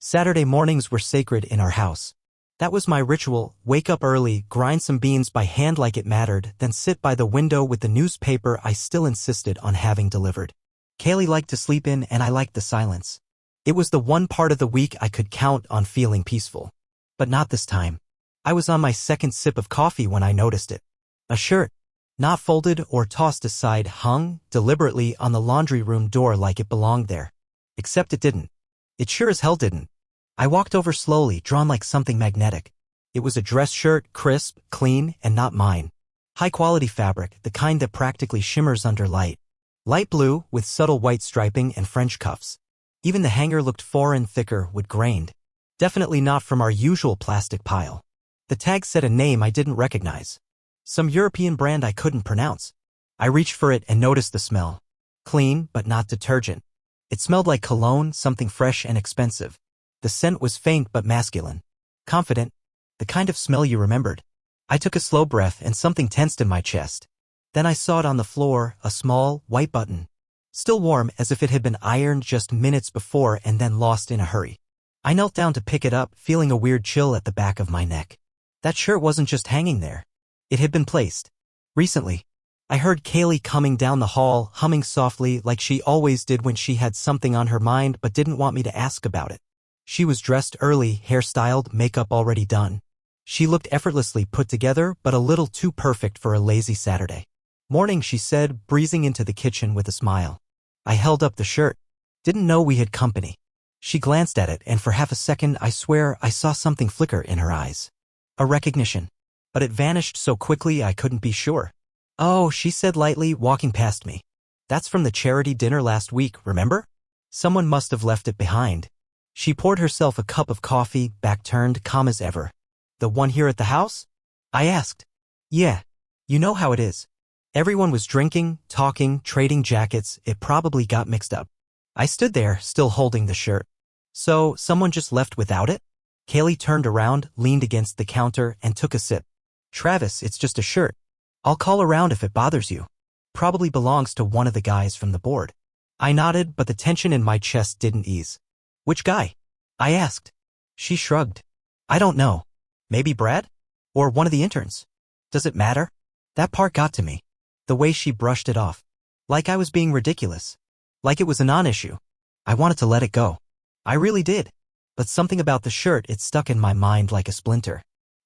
Saturday mornings were sacred in our house. That was my ritual: wake up early, grind some beans by hand like it mattered, then sit by the window with the newspaper I still insisted on having delivered. Kaylee liked to sleep in and I liked the silence. It was the one part of the week I could count on feeling peaceful. But not this time. I was on my second sip of coffee when I noticed it. A shirt, not folded or tossed aside, hung deliberately on the laundry room door like it belonged there. Except it didn't. It sure as hell didn't. I walked over slowly, drawn like something magnetic. It was a dress shirt, crisp, clean, and not mine. High-quality fabric, the kind that practically shimmers under light. Light blue, with subtle white striping and French cuffs. Even the hanger looked foreign, thicker, wood-grained. Definitely not from our usual plastic pile. The tag said a name I didn't recognize. Some European brand I couldn't pronounce. I reached for it and noticed the smell. Clean, but not detergent. It smelled like cologne, something fresh and expensive. The scent was faint but masculine. Confident. The kind of smell you remembered. I took a slow breath and something tensed in my chest. Then I saw it on the floor, a small, white button. Still warm, as if it had been ironed just minutes before and then lost in a hurry. I knelt down to pick it up, feeling a weird chill at the back of my neck. That shirt wasn't just hanging there. It had been placed. Recently. I heard Kaylee coming down the hall, humming softly like she always did when she had something on her mind but didn't want me to ask about it. She was dressed early, hairstyled, makeup already done. She looked effortlessly put together, but a little too perfect for a lazy Saturday. Morning, she said, breezing into the kitchen with a smile. I held up the shirt. Didn't know we had company. She glanced at it, and for half a second, I swear, I saw something flicker in her eyes. A recognition. But it vanished so quickly I couldn't be sure. Oh, she said lightly, walking past me. That's from the charity dinner last week, remember? Someone must have left it behind. She poured herself a cup of coffee, back turned, calm as ever. The one here at the house? I asked. Yeah. You know how it is. Everyone was drinking, talking, trading jackets. It probably got mixed up. I stood there, still holding the shirt. So, someone just left without it? Kaylee turned around, leaned against the counter, and took a sip. Travis, it's just a shirt. I'll call around if it bothers you. Probably belongs to one of the guys from the board. I nodded, but the tension in my chest didn't ease. Which guy? I asked. She shrugged. I don't know. Maybe Brad? Or one of the interns? Does it matter? That part got to me. The way she brushed it off. Like I was being ridiculous. Like it was a non-issue. I wanted to let it go. I really did. But something about the shirt, it stuck in my mind like a splinter.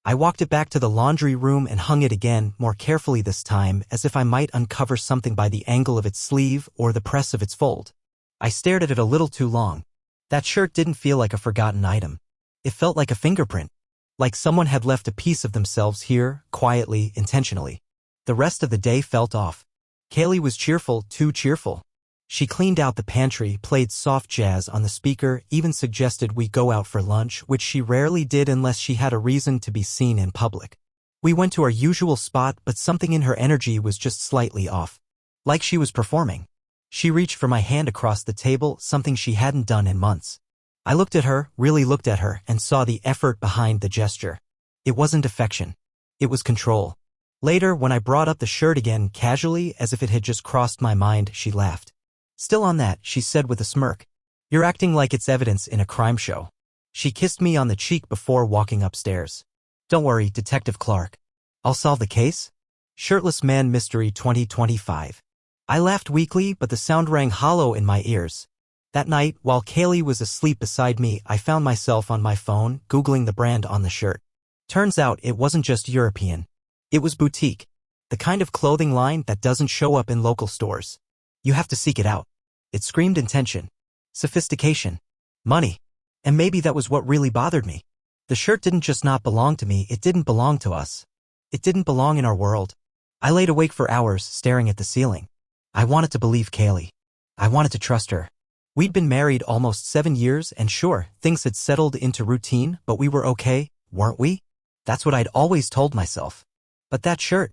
I walked it back to the laundry room and hung it again, more carefully this time, as if I might uncover something by the angle of its sleeve or the press of its fold. I stared at it a little too long. That shirt didn't feel like a forgotten item. It felt like a fingerprint. Like someone had left a piece of themselves here, quietly, intentionally. The rest of the day felt off. Kaylee was cheerful, too cheerful. She cleaned out the pantry, played soft jazz on the speaker, even suggested we go out for lunch, which she rarely did unless she had a reason to be seen in public. We went to our usual spot, but something in her energy was just slightly off. Like she was performing. She reached for my hand across the table, something she hadn't done in months. I looked at her, really looked at her, and saw the effort behind the gesture. It wasn't affection. It was control. Later, when I brought up the shirt again, casually, as if it had just crossed my mind, she laughed. Still on that, she said with a smirk. You're acting like it's evidence in a crime show. She kissed me on the cheek before walking upstairs. Don't worry, Detective Clark. I'll solve the case. Shirtless Man Mystery 2025. I laughed weakly, but the sound rang hollow in my ears. That night, while Kaylee was asleep beside me, I found myself on my phone, Googling the brand on the shirt. Turns out it wasn't just European. It was boutique. The kind of clothing line that doesn't show up in local stores. You have to seek it out. It screamed intention, sophistication, money. And maybe that was what really bothered me. The shirt didn't just not belong to me, it didn't belong to us. It didn't belong in our world. I laid awake for hours, staring at the ceiling. I wanted to believe Kaylee. I wanted to trust her. We'd been married almost 7 years, and sure, things had settled into routine, but we were okay, weren't we? That's what I'd always told myself. But that shirt,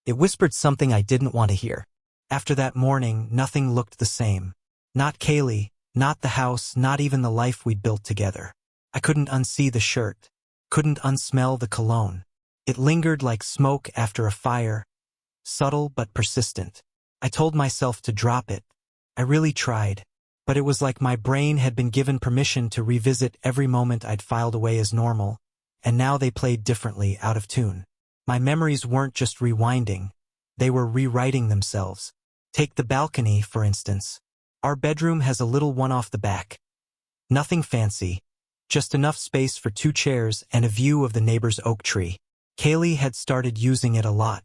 it whispered something I didn't want to hear. After that morning, nothing looked the same. Not Kaylee, not the house, not even the life we'd built together. I couldn't unsee the shirt. Couldn't unsmell the cologne. It lingered like smoke after a fire. Subtle but persistent. I told myself to drop it. I really tried. but it was like my brain had been given permission to revisit every moment I'd filed away as normal, and now they played differently, out of tune. My memories weren't just rewinding, they were rewriting themselves. Take the balcony, for instance. Our bedroom has a little one off the back. Nothing fancy, just enough space for 2 chairs and a view of the neighbor's oak tree. Kaylee had started using it a lot.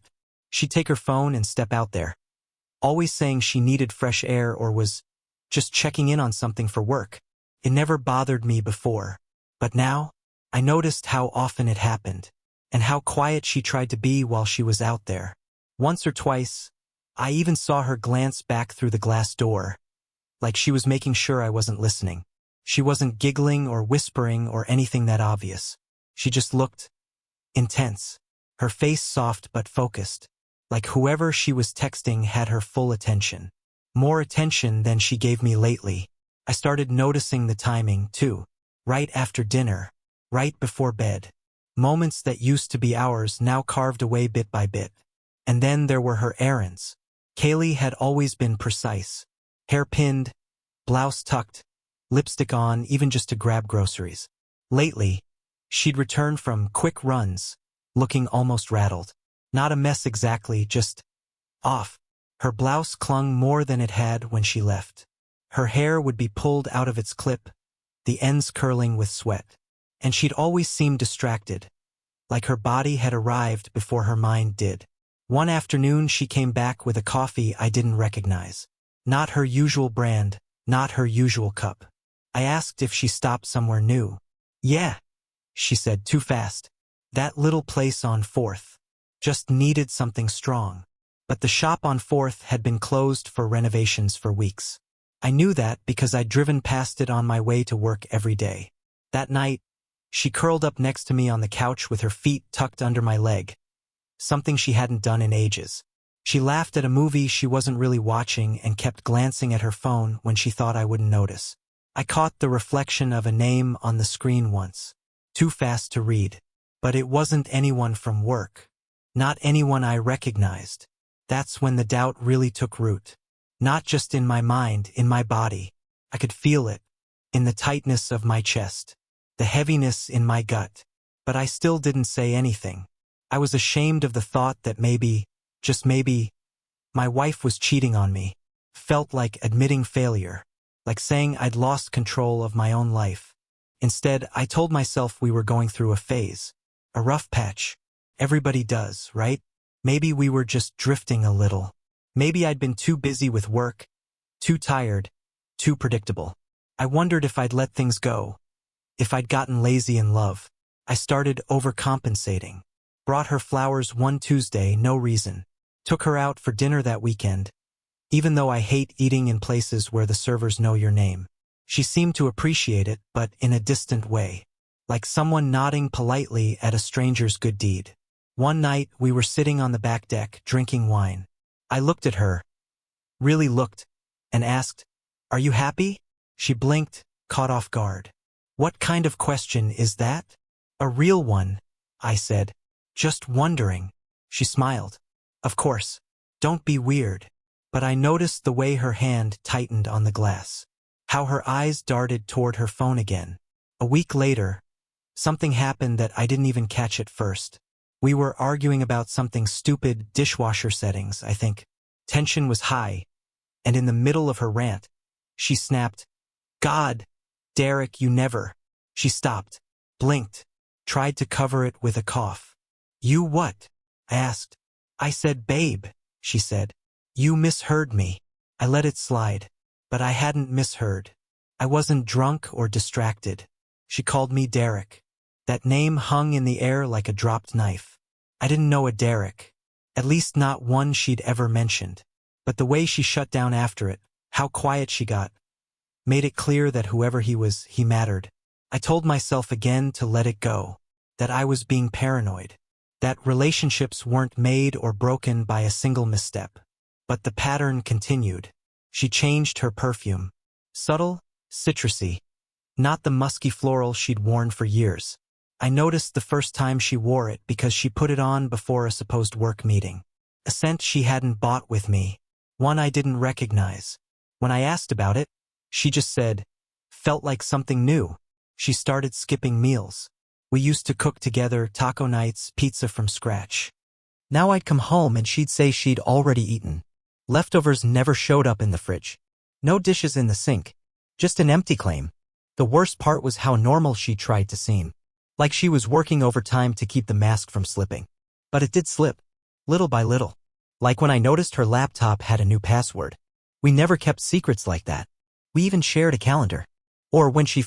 She'd take her phone and step out there, always saying she needed fresh air or was just checking in on something for work. It never bothered me before, but now, I noticed how often it happened, and how quiet she tried to be while she was out there. Once or twice, I even saw her glance back through the glass door, like she was making sure I wasn't listening. She wasn't giggling or whispering or anything that obvious. She just looked intense, her face soft but focused, like whoever she was texting had her full attention. More attention than she gave me lately. I started noticing the timing, too. Right after dinner, right before bed. Moments that used to be hours now carved away bit by bit. And then there were her errands. Kaylee had always been precise. Hair pinned, blouse tucked, lipstick on, even just to grab groceries. Lately, she'd return from quick runs, looking almost rattled. Not a mess exactly, just off. Her blouse clung more than it had when she left. Her hair would be pulled out of its clip, the ends curling with sweat. And she'd always seemed distracted, like her body had arrived before her mind did. One afternoon she came back with a coffee I didn't recognize. Not her usual brand, not her usual cup. I asked if she stopped somewhere new. Yeah, she said, too fast. That little place on 4th. Just needed something strong. But the shop on 4th had been closed for renovations for weeks. I knew that because I'd driven past it on my way to work every day. That night, she curled up next to me on the couch with her feet tucked under my leg, something she hadn't done in ages. She laughed at a movie she wasn't really watching and kept glancing at her phone when she thought I wouldn't notice. I caught the reflection of a name on the screen once, too fast to read. But it wasn't anyone from work. Not anyone I recognized. That's when the doubt really took root. Not just in my mind, in my body. I could feel it, in the tightness of my chest, the heaviness in my gut. But I still didn't say anything. I was ashamed of the thought that maybe, just maybe, my wife was cheating on me. Felt like admitting failure, like saying I'd lost control of my own life. Instead, I told myself we were going through a phase, a rough patch. Everybody does, right? Maybe we were just drifting a little. Maybe I'd been too busy with work, too tired, too predictable. I wondered if I'd let things go, if I'd gotten lazy in love. I started overcompensating. Brought her flowers one Tuesday, no reason. Took her out for dinner that weekend. Even though I hate eating in places where the servers know your name. She seemed to appreciate it, but in a distant way. Like someone nodding politely at a stranger's good deed. One night, we were sitting on the back deck, drinking wine. I looked at her, really looked, and asked, "Are you happy?" She blinked, caught off guard. "What kind of question is that?" "A real one," I said. "Just wondering." She smiled. "Of course. Don't be weird." But I noticed the way her hand tightened on the glass. How her eyes darted toward her phone again. A week later, something happened that I didn't even catch at first. We were arguing about something stupid, dishwasher settings, I think. Tension was high, and in the middle of her rant, she snapped, "God, Derek, you never." She stopped, blinked, tried to cover it with a cough. "You what?" I asked. "I said babe," she said. "You misheard me." I let it slide, but I hadn't misheard. I wasn't drunk or distracted. She called me Derek. That name hung in the air like a dropped knife. I didn't know a Derek, at least not one she'd ever mentioned. But the way she shut down after it, how quiet she got, made it clear that whoever he was, he mattered. I told myself again to let it go, that I was being paranoid, that relationships weren't made or broken by a single misstep. But the pattern continued. She changed her perfume. Subtle, citrusy, not the musky floral she'd worn for years. I noticed the first time she wore it because she put it on before a supposed work meeting. A scent she hadn't bought with me, one I didn't recognize. When I asked about it, She just said, felt like something new. She started skipping meals. We used to cook together, taco nights, pizza from scratch. Now I'd come home and she'd say she'd already eaten. Leftovers never showed up in the fridge. No dishes in the sink. Just an empty claim. The worst part was how normal she tried to seem. Like she was working overtime to keep the mask from slipping. But it did slip. Little by little. Like when I noticed her laptop had a new password. We never kept secrets like that. We even shared a calendar. Or when she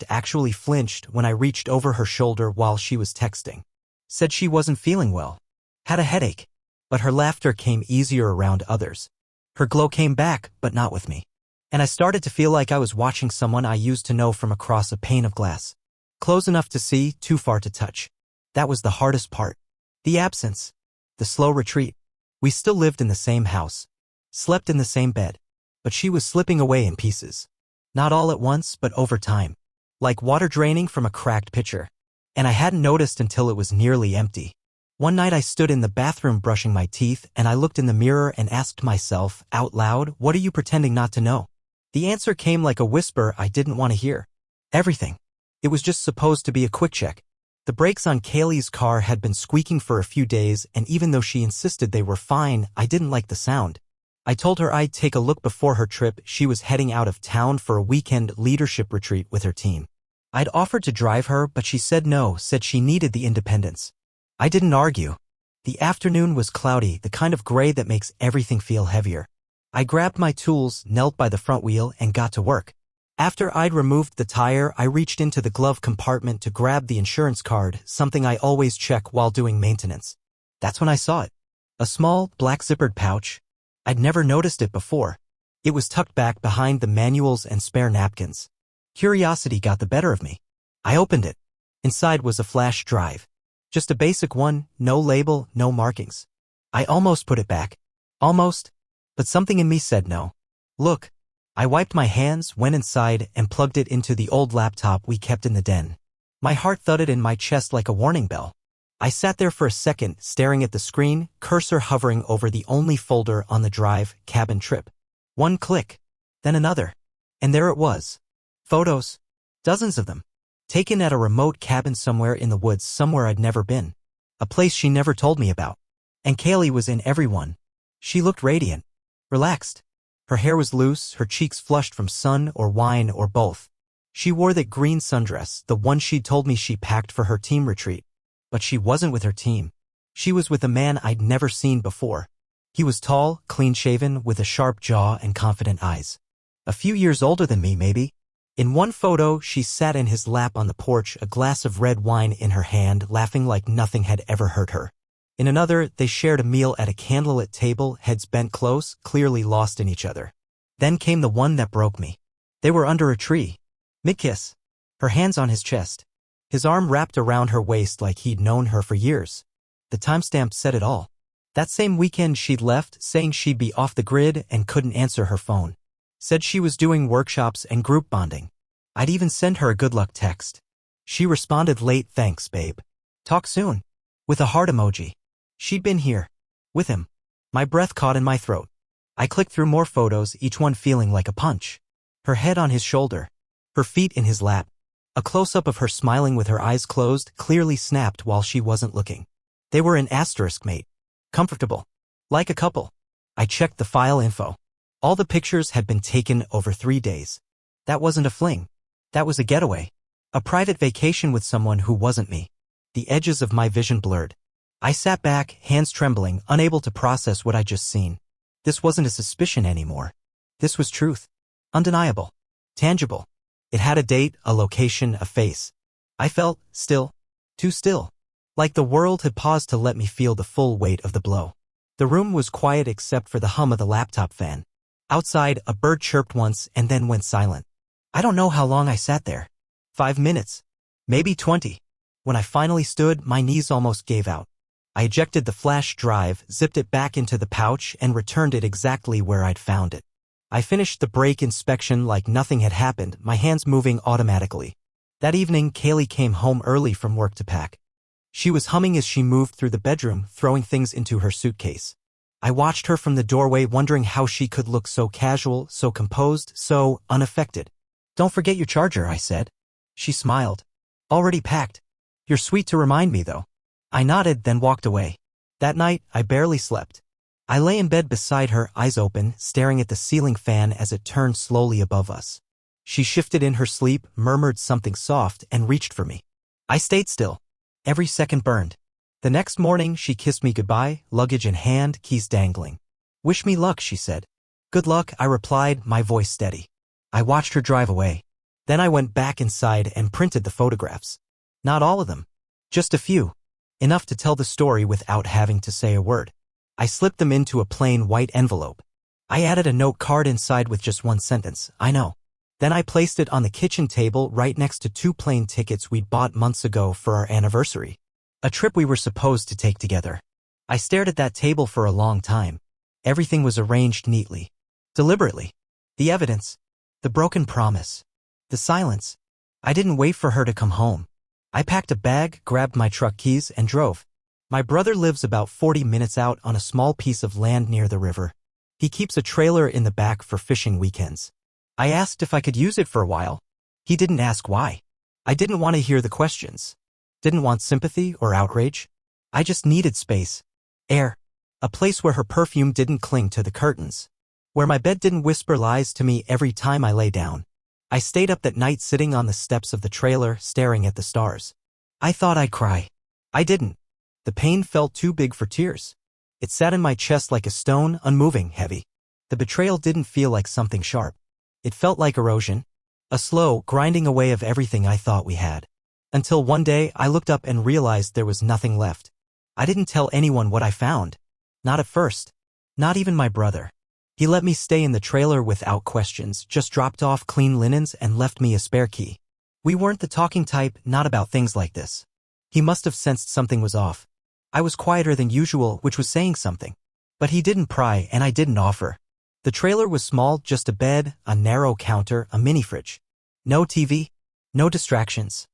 actually flinched when I reached over her shoulder while she was texting. Said she wasn't feeling well. Had a headache. But her laughter came easier around others. Her glow came back, but not with me. And I started to feel like I was watching someone I used to know from across a pane of glass. Close enough to see, too far to touch. That was the hardest part. The absence. The slow retreat. We still lived in the same house. Slept in the same bed. But she was slipping away in pieces. Not all at once, but over time. Like water draining from a cracked pitcher. And I hadn't noticed until it was nearly empty. One night I stood in the bathroom brushing my teeth and I looked in the mirror and asked myself, out loud, what are you pretending not to know? The answer came like a whisper I didn't want to hear. Everything. It was just supposed to be a quick check. The brakes on Kaylee's car had been squeaking for a few days, and even though she insisted they were fine, I didn't like the sound. I told her I'd take a look before her trip. She was heading out of town for a weekend leadership retreat with her team. I'd offered to drive her, but she said no, said she needed the independence. I didn't argue. The afternoon was cloudy, the kind of gray that makes everything feel heavier. I grabbed my tools, knelt by the front wheel, and got to work. After I'd removed the tire, I reached into the glove compartment to grab the insurance card, something I always check while doing maintenance. That's when I saw it. A small, black zippered pouch. I'd never noticed it before. It was tucked back behind the manuals and spare napkins. Curiosity got the better of me. I opened it. Inside was a flash drive. Just a basic one, no label, no markings. I almost put it back. Almost. But something in me said no. Look. I wiped my hands, went inside, and plugged it into the old laptop we kept in the den. My heart thudded in my chest like a warning bell. I sat there for a second, staring at the screen, cursor hovering over the only folder on the drive, cabin trip. One click. Then another. And there it was. Photos. Dozens of them. Taken at a remote cabin somewhere in the woods, somewhere I'd never been. A place she never told me about. And Kaylee was in every one. She looked radiant. Relaxed. Her hair was loose, her cheeks flushed from sun or wine or both. She wore that green sundress, the one she'd told me she packed for her team retreat. But she wasn't with her team. She was with a man I'd never seen before. He was tall, clean-shaven, with a sharp jaw and confident eyes. A few years older than me, maybe. In one photo, she sat in his lap on the porch, a glass of red wine in her hand, laughing like nothing had ever hurt her. In another, they shared a meal at a candlelit table, heads bent close, clearly lost in each other. Then came the one that broke me. They were under a tree. Mid-kiss. Her hands on his chest. His arm wrapped around her waist like he'd known her for years. The timestamp said it all. That same weekend she'd left, saying she'd be off the grid and couldn't answer her phone. Said she was doing workshops and group bonding. I'd even send her a good luck text. She responded late, thanks, babe. Talk soon. With a heart emoji. She'd been here. With him. My breath caught in my throat. I clicked through more photos, each one feeling like a punch. Her head on his shoulder. Her feet in his lap. A close-up of her smiling with her eyes closed, clearly snapped while she wasn't looking. They were an asterisk mate. Comfortable. Like a couple. I checked the file info. All the pictures had been taken over 3 days. That wasn't a fling. That was a getaway. A private vacation with someone who wasn't me. The edges of my vision blurred. I sat back, hands trembling, unable to process what I'd just seen. This wasn't a suspicion anymore. This was truth. Undeniable. Tangible. It had a date, a location, a face. I felt still. Too still. Like the world had paused to let me feel the full weight of the blow. The room was quiet except for the hum of the laptop fan. Outside, a bird chirped once and then went silent. I don't know how long I sat there. 5 minutes. Maybe 20. When I finally stood, my knees almost gave out. I ejected the flash drive, zipped it back into the pouch, and returned it exactly where I'd found it. I finished the brake inspection like nothing had happened, my hands moving automatically. That evening, Kaylee came home early from work to pack. She was humming as she moved through the bedroom, throwing things into her suitcase. I watched her from the doorway, wondering how she could look so casual, so composed, so unaffected. "Don't forget your charger," I said. She smiled. "Already packed. You're sweet to remind me, though." I nodded, then walked away. That night, I barely slept. I lay in bed beside her, eyes open, staring at the ceiling fan as it turned slowly above us. She shifted in her sleep, murmured something soft, and reached for me. I stayed still. Every second burned. The next morning, she kissed me goodbye, luggage in hand, keys dangling. "Wish me luck," she said. "Good luck," I replied, my voice steady. I watched her drive away. Then I went back inside and printed the photographs. Not all of them. Just a few. Enough to tell the story without having to say a word. I slipped them into a plain white envelope. I added a note card inside with just one sentence, "I know." Then I placed it on the kitchen table right next to 2 plane tickets we'd bought months ago for our anniversary. A trip we were supposed to take together. I stared at that table for a long time. Everything was arranged neatly. Deliberately. The evidence. The broken promise. The silence. I didn't wait for her to come home. I packed a bag, grabbed my truck keys, and drove. My brother lives about 40 minutes out on a small piece of land near the river. He keeps a trailer in the back for fishing weekends. I asked if I could use it for a while. He didn't ask why. I didn't want to hear the questions. Didn't want sympathy or outrage. I just needed space. Air. A place where her perfume didn't cling to the curtains. Where my bed didn't whisper lies to me every time I lay down. I stayed up that night sitting on the steps of the trailer, staring at the stars. I thought I'd cry. I didn't. The pain felt too big for tears. It sat in my chest like a stone, unmoving, heavy. The betrayal didn't feel like something sharp. It felt like erosion. A slow, grinding away of everything I thought we had. Until one day, I looked up and realized there was nothing left. I didn't tell anyone what I found. Not at first. Not even my brother. He let me stay in the trailer without questions, just dropped off clean linens and left me a spare key. We weren't the talking type, not about things like this. He must have sensed something was off. I was quieter than usual, which was saying something. But he didn't pry, and I didn't offer. The trailer was small, just a bed, a narrow counter, a mini fridge. No TV. No distractions.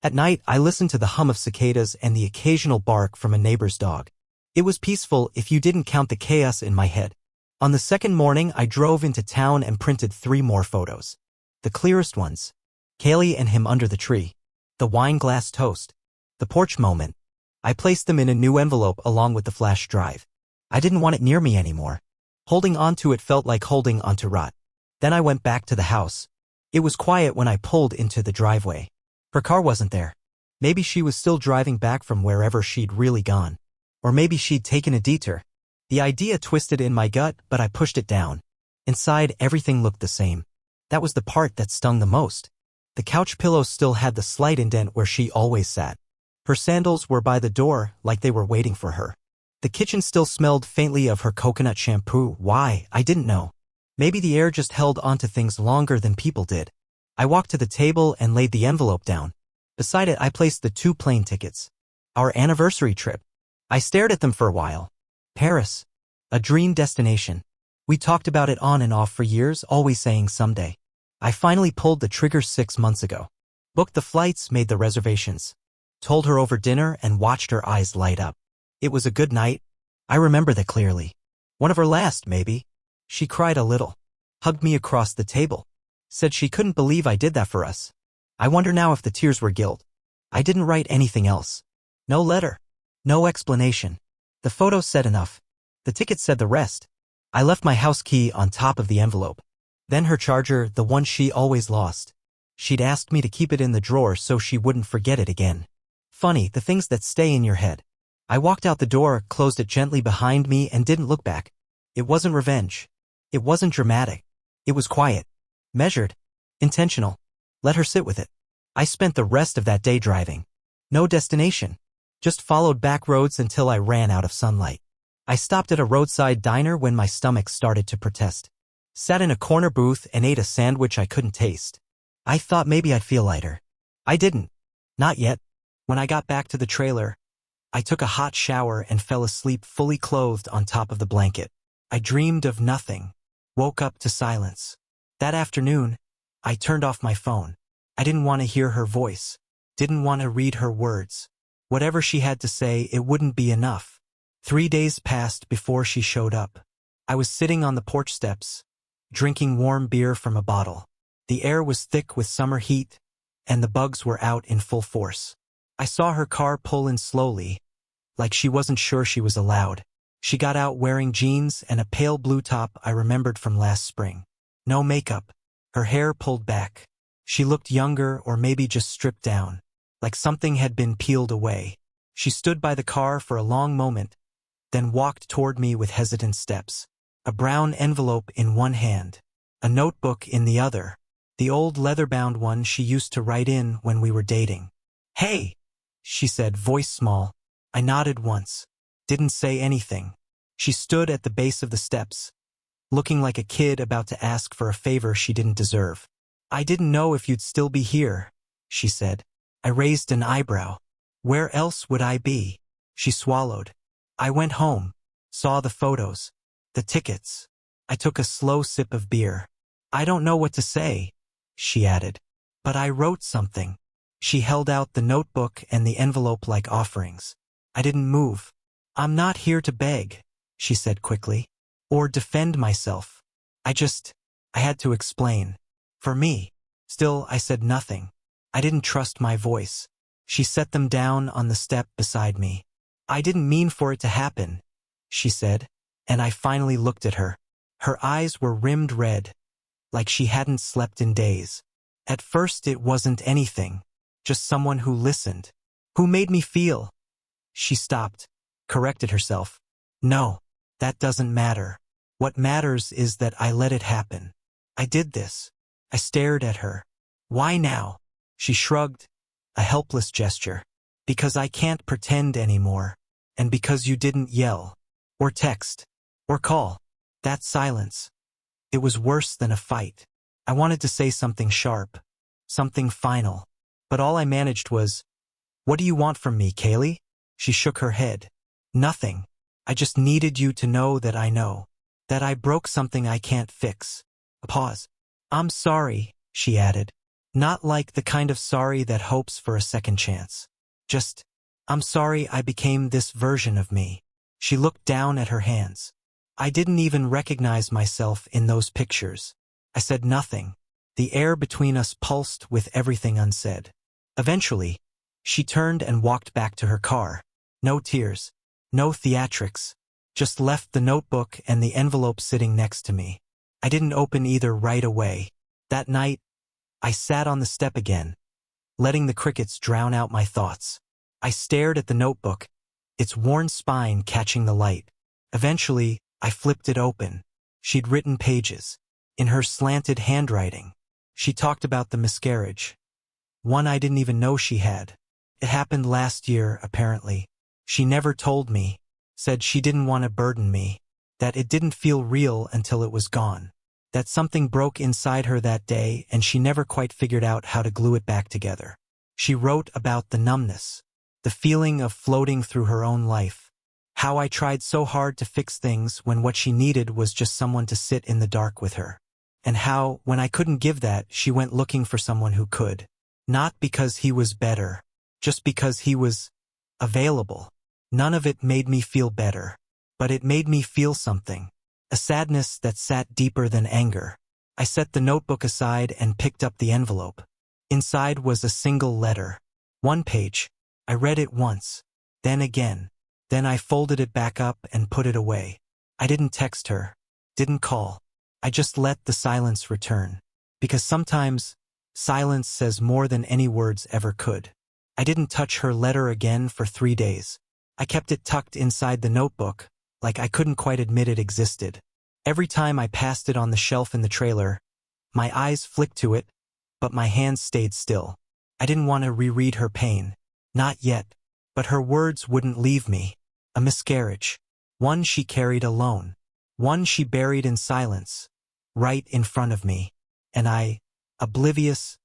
At night, I listened to the hum of cicadas and the occasional bark from a neighbor's dog. It was peaceful if you didn't count the chaos in my head. On the second morning, I drove into town and printed 3 more photos. The clearest ones. Kaylee and him under the tree. The wine glass toast. The porch moment. I placed them in a new envelope along with the flash drive. I didn't want it near me anymore. Holding onto it felt like holding onto rot. Then I went back to the house. It was quiet when I pulled into the driveway. Her car wasn't there. Maybe she was still driving back from wherever she'd really gone. Or maybe she'd taken a detour. The idea twisted in my gut, but I pushed it down. Inside, everything looked the same. That was the part that stung the most. The couch pillows still had the slight indent where she always sat. Her sandals were by the door, like they were waiting for her. The kitchen still smelled faintly of her coconut shampoo. Why? I didn't know. Maybe the air just held onto things longer than people did. I walked to the table and laid the envelope down. Beside it, I placed the 2 plane tickets. Our anniversary trip. I stared at them for a while. Paris. A dream destination. We talked about it on and off for years, always saying someday. I finally pulled the trigger 6 months ago. Booked the flights, made the reservations. Told her over dinner and watched her eyes light up. It was a good night. I remember that clearly. One of her last, maybe. She cried a little. Hugged me across the table. Said she couldn't believe I did that for us. I wonder now if the tears were guilt. I didn't write anything else. No letter. No explanation. The photo said enough. The ticket said the rest. I left my house key on top of the envelope. Then her charger, the one she always lost. She'd asked me to keep it in the drawer so she wouldn't forget it again. Funny, the things that stay in your head. I walked out the door, closed it gently behind me, and didn't look back. It wasn't revenge. It wasn't dramatic. It was quiet. Measured. Intentional. Let her sit with it. I spent the rest of that day driving. No destination. Just followed back roads until I ran out of sunlight. I stopped at a roadside diner when my stomach started to protest. Sat in a corner booth and ate a sandwich I couldn't taste. I thought maybe I'd feel lighter. I didn't. Not yet. When I got back to the trailer, I took a hot shower and fell asleep fully clothed on top of the blanket. I dreamed of nothing. Woke up to silence. That afternoon, I turned off my phone. I didn't want to hear her voice. Didn't want to read her words. Whatever she had to say, it wouldn't be enough. 3 days passed before she showed up. I was sitting on the porch steps, drinking warm beer from a bottle. The air was thick with summer heat, and the bugs were out in full force. I saw her car pull in slowly, like she wasn't sure she was allowed. She got out wearing jeans and a pale blue top I remembered from last spring. No makeup. Her hair pulled back. She looked younger, or maybe just stripped down, like something had been peeled away. She stood by the car for a long moment, then walked toward me with hesitant steps. A brown envelope in one hand, a notebook in the other, the old leather-bound one she used to write in when we were dating. "Hey," she said, voice small. I nodded once. Didn't say anything. She stood at the base of the steps, looking like a kid about to ask for a favor she didn't deserve. "I didn't know if you'd still be here," she said. I raised an eyebrow. "Where else would I be?" She swallowed. "I went home, saw the photos, the tickets." I took a slow sip of beer. "I don't know what to say," she added. "But I wrote something." She held out the notebook and the envelope like offerings. I didn't move. "I'm not here to beg," she said quickly, "or defend myself. I had to explain. For me." Still, I said nothing. I didn't trust my voice. She set them down on the step beside me. "I didn't mean for it to happen," she said, and I finally looked at her. Her eyes were rimmed red, like she hadn't slept in days. "At first it wasn't anything, just someone who listened, who made me feel." She stopped, corrected herself. "No, that doesn't matter. What matters is that I let it happen. I did this." I stared at her. "Why now?" She shrugged, a helpless gesture. "Because I can't pretend anymore. And because you didn't yell, or text, or call. That silence. It was worse than a fight. I wanted to say something sharp, something final. But all I managed was, "What do you want from me, Kaylee?" She shook her head. "Nothing. I just needed you to know that I know. That I broke something I can't fix." A pause. "I'm sorry," she added. "Not like the kind of sorry that hopes for a second chance. Just, I'm sorry I became this version of me." She looked down at her hands. "I didn't even recognize myself in those pictures." I said nothing. The air between us pulsed with everything unsaid. Eventually, she turned and walked back to her car. No tears, no theatrics, just left the notebook and the envelope sitting next to me. I didn't open either right away. That night, I sat on the step again, letting the crickets drown out my thoughts. I stared at the notebook, its worn spine catching the light. Eventually, I flipped it open. She'd written pages. In her slanted handwriting, she talked about the miscarriage. One I didn't even know she had. It happened last year, apparently. She never told me. Said she didn't want to burden me. That it didn't feel real until it was gone. That something broke inside her that day and she never quite figured out how to glue it back together. She wrote about the numbness, the feeling of floating through her own life. How I tried so hard to fix things when what she needed was just someone to sit in the dark with her. And how, when I couldn't give that, she went looking for someone who could. Not because he was better, just because he was available. None of it made me feel better, but it made me feel something. A sadness that sat deeper than anger. I set the notebook aside and picked up the envelope. Inside was a single letter. One page. I read it once, then again. Then I folded it back up and put it away. I didn't text her, didn't call. I just let the silence return. Because sometimes, silence says more than any words ever could. I didn't touch her letter again for 3 days. I kept it tucked inside the notebook, like I couldn't quite admit it existed. Every time I passed it on the shelf in the trailer, my eyes flicked to it, but my hands stayed still. I didn't want to reread her pain. Not yet. But her words wouldn't leave me. A miscarriage. One she carried alone. One she buried in silence, right in front of me. And I, oblivious,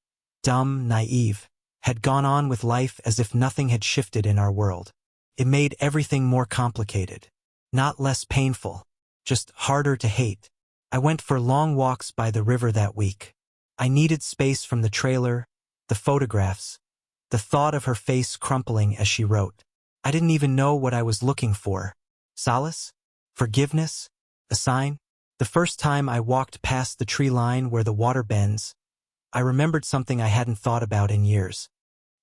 dumb, naive, had gone on with life as if nothing had shifted in our world. It made everything more complicated. Not less painful, just harder to hate. I went for long walks by the river that week. I needed space from the trailer, the photographs, the thought of her face crumpling as she wrote. I didn't even know what I was looking for. Solace? Forgiveness? A sign? The first time I walked past the tree line where the water bends, I remembered something I hadn't thought about in years.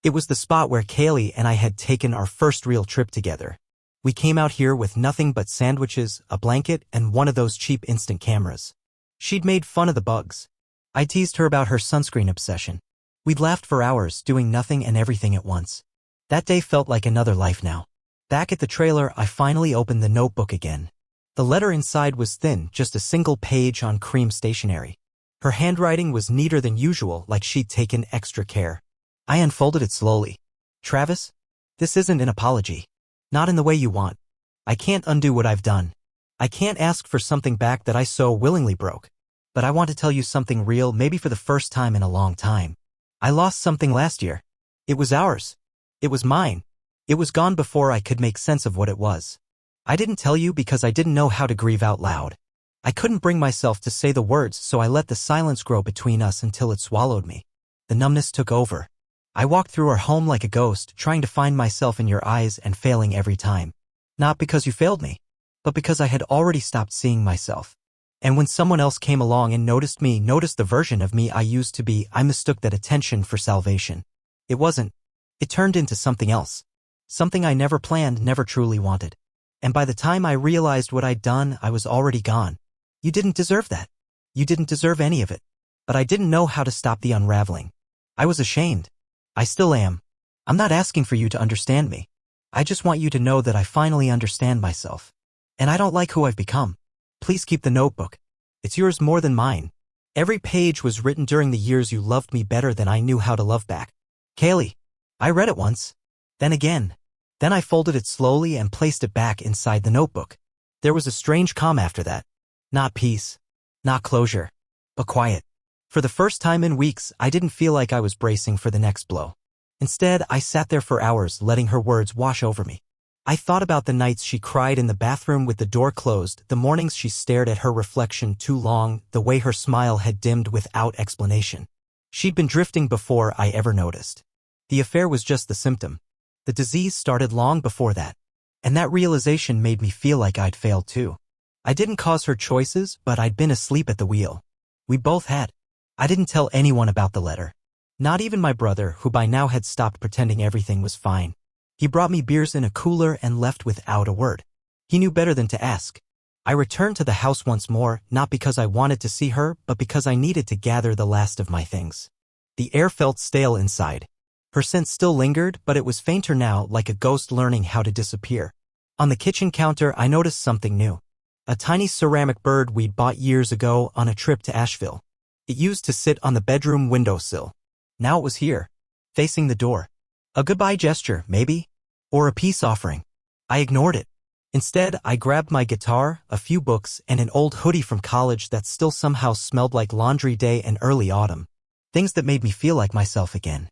It was the spot where Kaylee and I had taken our first real trip together. We came out here with nothing but sandwiches, a blanket, and one of those cheap instant cameras. She'd made fun of the bugs. I teased her about her sunscreen obsession. We'd laughed for hours, doing nothing and everything at once. That day felt like another life now. Back at the trailer, I finally opened the notebook again. The letter inside was thin, just a single page on cream stationery. Her handwriting was neater than usual, like she'd taken extra care. I unfolded it slowly. Travis, this isn't an apology. Not in the way you want. I can't undo what I've done. I can't ask for something back that I so willingly broke. But I want to tell you something real, maybe for the first time in a long time. I lost something last year. It was ours. It was mine. It was gone before I could make sense of what it was. I didn't tell you because I didn't know how to grieve out loud. I couldn't bring myself to say the words, so I let the silence grow between us until it swallowed me. The numbness took over. I walked through our home like a ghost, trying to find myself in your eyes and failing every time. Not because you failed me, but because I had already stopped seeing myself. And when someone else came along and noticed the version of me I used to be, I mistook that attention for salvation. It wasn't. It turned into something else. Something I never planned, never truly wanted. And by the time I realized what I'd done, I was already gone. You didn't deserve that. You didn't deserve any of it. But I didn't know how to stop the unraveling. I was ashamed. I still am. I'm not asking for you to understand me. I just want you to know that I finally understand myself. And I don't like who I've become. Please keep the notebook. It's yours more than mine. Every page was written during the years you loved me better than I knew how to love back. Kaylee. I read it once. Then again. Then I folded it slowly and placed it back inside the notebook. There was a strange calm after that. Not peace. Not closure. But quiet. For the first time in weeks, I didn't feel like I was bracing for the next blow. Instead, I sat there for hours, letting her words wash over me. I thought about the nights she cried in the bathroom with the door closed, the mornings she stared at her reflection too long, the way her smile had dimmed without explanation. She'd been drifting before I ever noticed. The affair was just the symptom. The disease started long before that. And that realization made me feel like I'd failed too. I didn't cause her choices, but I'd been asleep at the wheel. We both had. I didn't tell anyone about the letter. Not even my brother, who by now had stopped pretending everything was fine. He brought me beers in a cooler and left without a word. He knew better than to ask. I returned to the house once more, not because I wanted to see her, but because I needed to gather the last of my things. The air felt stale inside. Her scent still lingered, but it was fainter now, like a ghost learning how to disappear. On the kitchen counter, I noticed something new. A tiny ceramic bird we'd bought years ago on a trip to Asheville. It used to sit on the bedroom windowsill. Now it was here, facing the door. A goodbye gesture, maybe? Or a peace offering. I ignored it. Instead, I grabbed my guitar, a few books, and an old hoodie from college that still somehow smelled like laundry day and early autumn. Things that made me feel like myself again.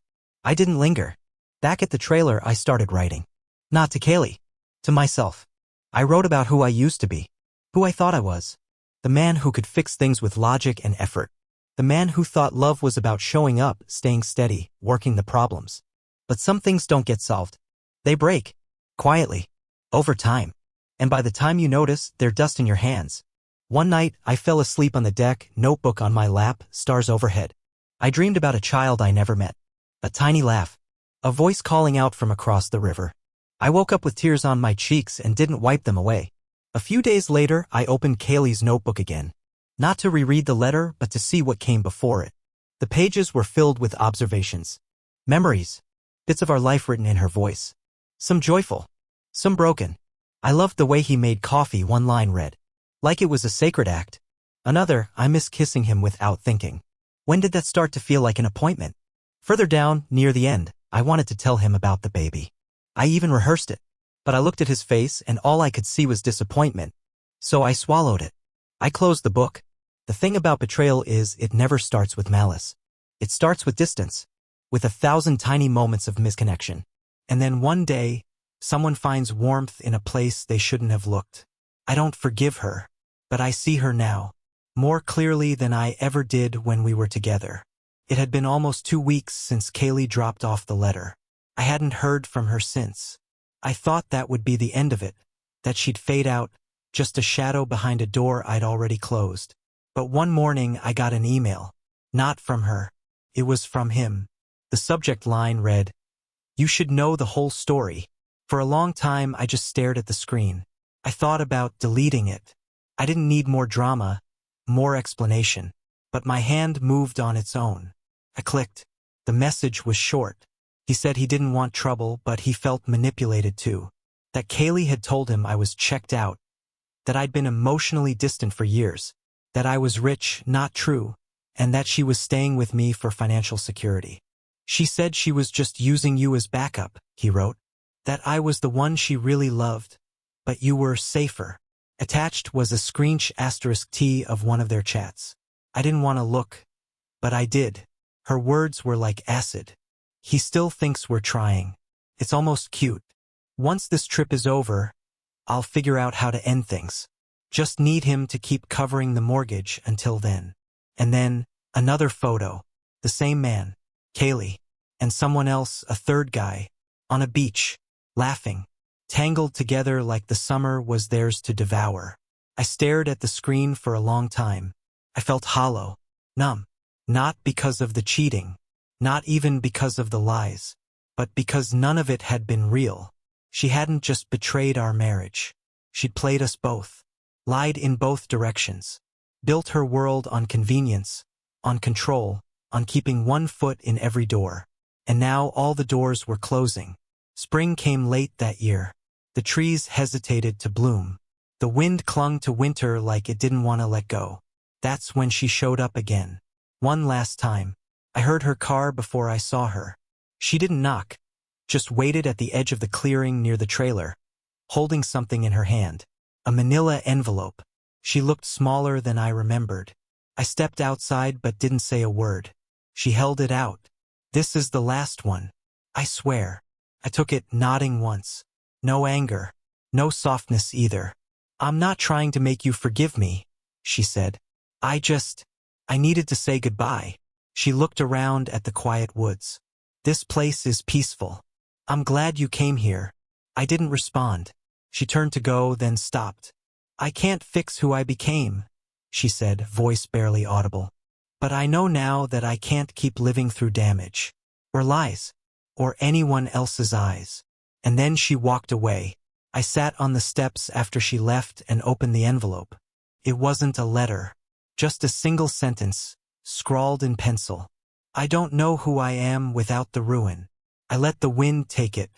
I didn't linger. Back at the trailer, I started writing. Not to Kaylee. To myself. I wrote about who I used to be. Who I thought I was. The man who could fix things with logic and effort. The man who thought love was about showing up, staying steady, working the problems. But some things don't get solved. They break. Quietly. Over time. And by the time you notice, they're dust in your hands. One night, I fell asleep on the deck, notebook on my lap, stars overhead. I dreamed about a child I never met. A tiny laugh. A voice calling out from across the river. I woke up with tears on my cheeks and didn't wipe them away. A few days later, I opened Kaylee's notebook again. Not to reread the letter, but to see what came before it. The pages were filled with observations. Memories. Bits of our life written in her voice. Some joyful. Some broken. I loved the way he made coffee, one line read. Like it was a sacred act. Another, I miss kissing him without thinking. When did that start to feel like an appointment? Further down, near the end, I wanted to tell him about the baby. I even rehearsed it. But I looked at his face and all I could see was disappointment. So I swallowed it. I closed the book. The thing about betrayal is it never starts with malice. It starts with distance. With 1,000 tiny moments of misconnection. And then one day, someone finds warmth in a place they shouldn't have looked. I don't forgive her, but I see her now. More clearly than I ever did when we were together. It had been almost 2 weeks since Kaylee dropped off the letter. I hadn't heard from her since. I thought that would be the end of it. that she'd fade out, just a shadow behind a door I'd already closed. But one morning I got an email. Not from her. It was from him. The subject line read, "You should know the whole story." For a long time I just stared at the screen. I thought about deleting it. I didn't need more drama, more explanation. But my hand moved on its own. I clicked. The message was short. He said he didn't want trouble, but he felt manipulated too. That Kaylee had told him I was checked out. That I'd been emotionally distant for years. That I was rich, not true. And that she was staying with me for financial security. She said she was just using you as backup, he wrote. That I was the one she really loved. But you were safer. Attached was a **T of one of their chats. I didn't want to look. But I did. Her words were like acid. He still thinks we're trying. It's almost cute. Once this trip is over, I'll figure out how to end things. Just need him to keep covering the mortgage until then. And then, another photo. The same man, Kaylee, and someone else, a third guy, on a beach, laughing, tangled together like the summer was theirs to devour. I stared at the screen for a long time. I felt hollow, numb. Not because of the cheating, not even because of the lies, but because none of it had been real. She hadn't just betrayed our marriage. She'd played us both, lied in both directions, built her world on convenience, on control, on keeping one foot in every door. And now all the doors were closing. Spring came late that year. The trees hesitated to bloom. The wind clung to winter like it didn't want to let go. That's when she showed up again. One last time. I heard her car before I saw her. She didn't knock, just waited at the edge of the clearing near the trailer, holding something in her hand. A manila envelope. She looked smaller than I remembered. I stepped outside but didn't say a word. She held it out. "This is the last one. I swear." I took it, nodding once. No anger. No softness either. "I'm not trying to make you forgive me," she said. I needed to say goodbye." She looked around at the quiet woods. "This place is peaceful. I'm glad you came here." I didn't respond. She turned to go, then stopped. "I can't fix who I became," she said, voice barely audible. "But I know now that I can't keep living through damage. Or lies. Or anyone else's eyes." And then she walked away. I sat on the steps after she left and opened the envelope. It wasn't a letter. Just a single sentence, scrawled in pencil. "I don't know who I am without the ruin." I let the wind take it.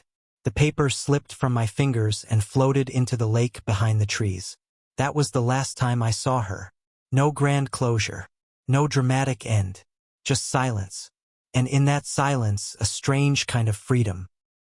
The paper slipped from my fingers and floated into the lake behind the trees. That was the last time I saw her. No grand closure. No dramatic end. Just silence. And in that silence, a strange kind of freedom.